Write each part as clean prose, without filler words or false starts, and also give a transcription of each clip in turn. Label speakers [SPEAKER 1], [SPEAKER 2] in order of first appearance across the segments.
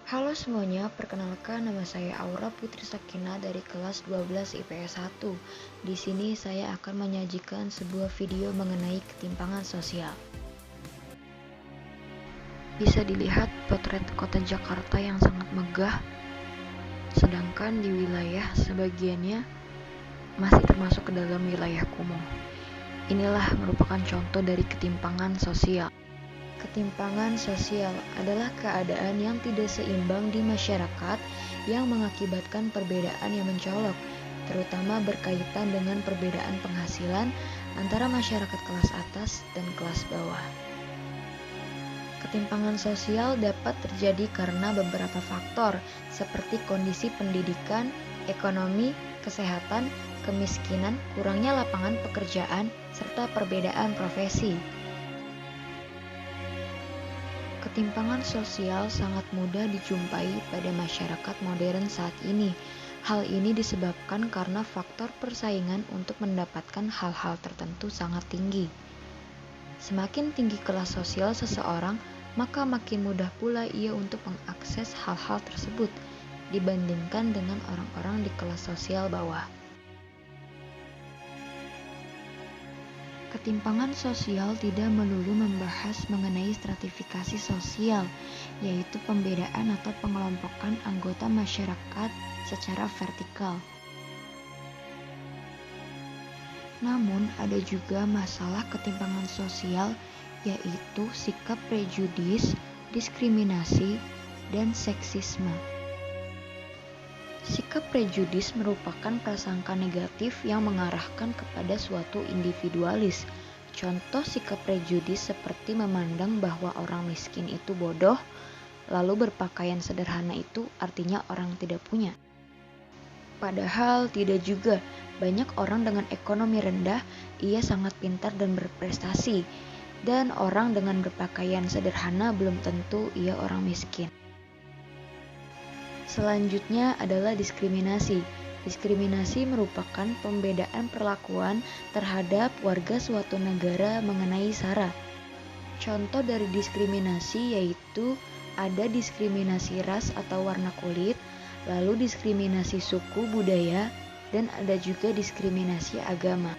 [SPEAKER 1] Halo semuanya, perkenalkan nama saya Aura Putri Sakina dari kelas 12 IPS 1. Di sini saya akan menyajikan sebuah video mengenai ketimpangan sosial. Bisa dilihat potret kota Jakarta yang sangat megah, sedangkan di wilayah sebagiannya masih termasuk ke dalam wilayah kumuh. Inilah merupakan contoh dari ketimpangan sosial. Ketimpangan sosial adalah keadaan yang tidak seimbang di masyarakat yang mengakibatkan perbedaan yang mencolok, terutama berkaitan dengan perbedaan penghasilan antara masyarakat kelas atas dan kelas bawah. Ketimpangan sosial dapat terjadi karena beberapa faktor seperti kondisi pendidikan, ekonomi, kesehatan, kemiskinan, kurangnya lapangan pekerjaan, serta perbedaan profesi. Ketimpangan sosial sangat mudah dijumpai pada masyarakat modern saat ini. Hal ini disebabkan karena faktor persaingan untuk mendapatkan hal-hal tertentu sangat tinggi. Semakin tinggi kelas sosial seseorang, maka makin mudah pula ia untuk mengakses hal-hal tersebut dibandingkan dengan orang-orang di kelas sosial bawah. Ketimpangan sosial tidak melulu membahas mengenai stratifikasi sosial, yaitu pembedaan atau pengelompokan anggota masyarakat secara vertikal. Namun, ada juga masalah ketimpangan sosial, yaitu sikap prejudis, diskriminasi, dan seksisme. Sikap prejudis merupakan prasangka negatif yang mengarahkan kepada suatu individualis. Contoh sikap prejudis seperti memandang bahwa orang miskin itu bodoh, lalu berpakaian sederhana itu artinya orang tidak punya. Padahal tidak juga, banyak orang dengan ekonomi rendah, ia sangat pintar dan berprestasi, dan orang dengan berpakaian sederhana belum tentu ia orang miskin. Selanjutnya adalah diskriminasi. Diskriminasi merupakan pembedaan perlakuan terhadap warga suatu negara mengenai SARA. Contoh dari diskriminasi yaitu ada diskriminasi ras atau warna kulit, lalu diskriminasi suku budaya, dan ada juga diskriminasi agama.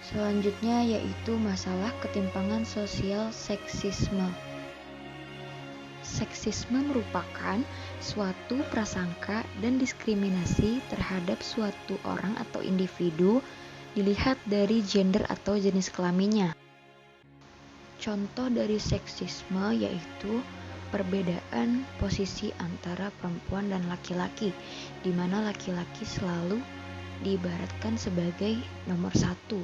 [SPEAKER 1] Selanjutnya yaitu masalah ketimpangan sosial seksisme. Seksisme merupakan suatu prasangka dan diskriminasi terhadap suatu orang atau individu dilihat dari gender atau jenis kelaminnya. Contoh dari seksisme yaitu perbedaan posisi antara perempuan dan laki-laki, di mana laki-laki selalu diibaratkan sebagai nomor satu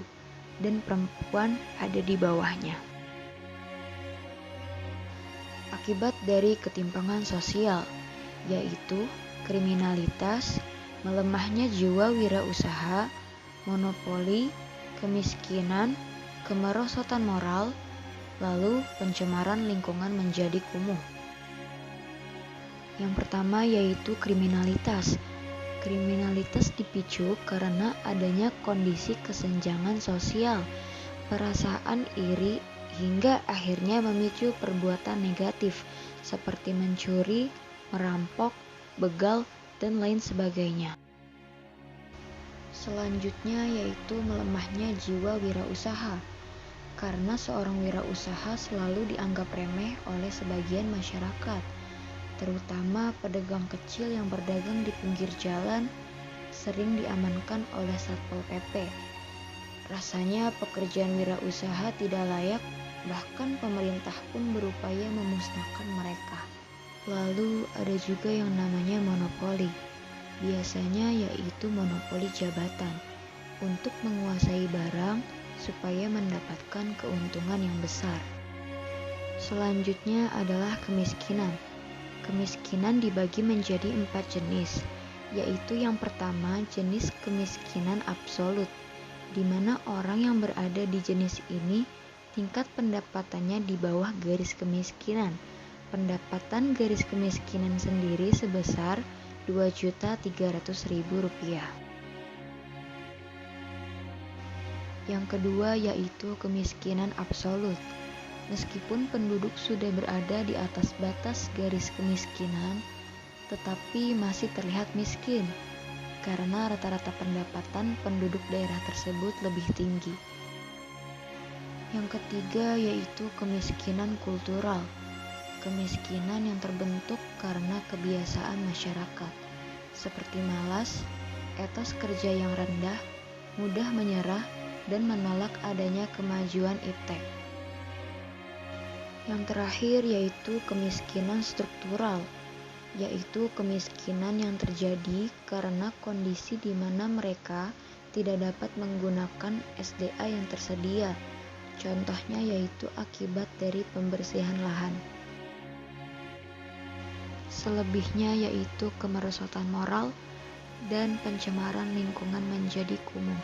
[SPEAKER 1] dan perempuan ada di bawahnya. Akibat dari ketimpangan sosial, yaitu kriminalitas, melemahnya jiwa wirausaha, monopoli, kemiskinan, kemerosotan moral, lalu pencemaran lingkungan menjadi kumuh. Yang pertama yaitu kriminalitas. Kriminalitas dipicu karena adanya kondisi kesenjangan sosial, perasaan iri, hingga akhirnya memicu perbuatan negatif seperti mencuri, merampok, begal, dan lain sebagainya. Selanjutnya yaitu melemahnya jiwa wirausaha, karena seorang wirausaha selalu dianggap remeh oleh sebagian masyarakat, terutama pedagang kecil yang berdagang di pinggir jalan sering diamankan oleh Satpol PP. Rasanya pekerjaan wirausaha tidak layak, bahkan pemerintah pun berupaya memusnahkan mereka. Lalu ada juga yang namanya monopoli. Biasanya yaitu monopoli jabatan untuk menguasai barang supaya mendapatkan keuntungan yang besar. Selanjutnya adalah kemiskinan. Kemiskinan dibagi menjadi 4 jenis, yaitu yang pertama jenis kemiskinan absolut, di mana orang yang berada di jenis ini tingkat pendapatannya di bawah garis kemiskinan. Pendapatan garis kemiskinan sendiri sebesar Rp2.300.000. Yang kedua yaitu kemiskinan absolut. Meskipun penduduk sudah berada di atas batas garis kemiskinan, tetapi masih terlihat miskin karena rata-rata pendapatan penduduk daerah tersebut lebih tinggi. Yang ketiga yaitu kemiskinan kultural. Kemiskinan yang terbentuk karena kebiasaan masyarakat, seperti malas, etos kerja yang rendah, mudah menyerah, dan menolak adanya kemajuan iptek. Yang terakhir yaitu kemiskinan struktural, yaitu kemiskinan yang terjadi karena kondisi di mana mereka tidak dapat menggunakan SDA yang tersedia. Contohnya yaitu akibat dari pembersihan lahan. Selebihnya yaitu kemerosotan moral dan pencemaran lingkungan menjadi kumuh.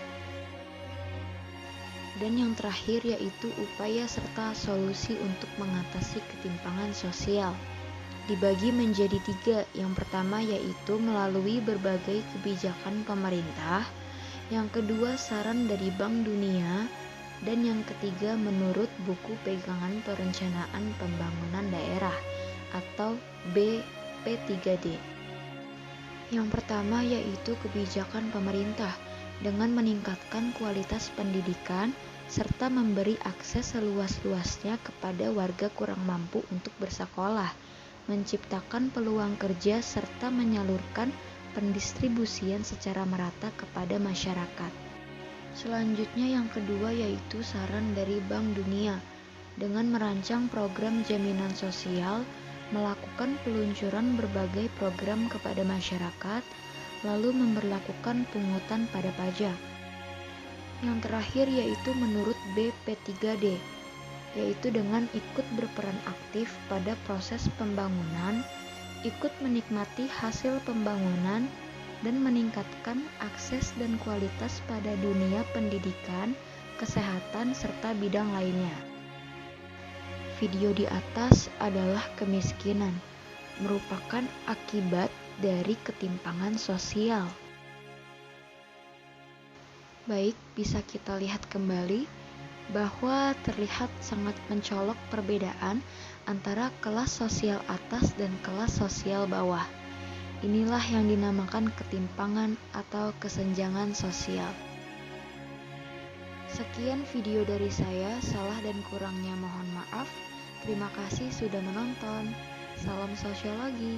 [SPEAKER 1] Dan yang terakhir yaitu upaya serta solusi untuk mengatasi ketimpangan sosial. Dibagi menjadi 3. Yang pertama yaitu melalui berbagai kebijakan pemerintah. Yang kedua saran dari Bank Dunia. Dan yang ketiga menurut buku pegangan perencanaan pembangunan daerah atau BP3D. Yang pertama yaitu kebijakan pemerintah dengan meningkatkan kualitas pendidikan serta memberi akses seluas-luasnya kepada warga kurang mampu untuk bersekolah, menciptakan peluang kerja serta menyalurkan pendistribusian secara merata kepada masyarakat. Selanjutnya yang kedua yaitu saran dari Bank Dunia dengan merancang program jaminan sosial, melakukan peluncuran berbagai program kepada masyarakat, lalu memberlakukan pungutan pada pajak. Yang terakhir yaitu menurut BP3D, yaitu dengan ikut berperan aktif pada proses pembangunan, ikut menikmati hasil pembangunan, dan meningkatkan akses dan kualitas pada dunia pendidikan, kesehatan, serta bidang lainnya. Video di atas adalah kemiskinan, merupakan akibat dari ketimpangan sosial. Baik, bisa kita lihat kembali bahwa terlihat sangat mencolok perbedaan antara kelas sosial atas dan kelas sosial bawah. Inilah yang dinamakan ketimpangan atau kesenjangan sosial. Sekian video dari saya, salah dan kurangnya mohon maaf. Terima kasih sudah menonton. Salam sosiologi.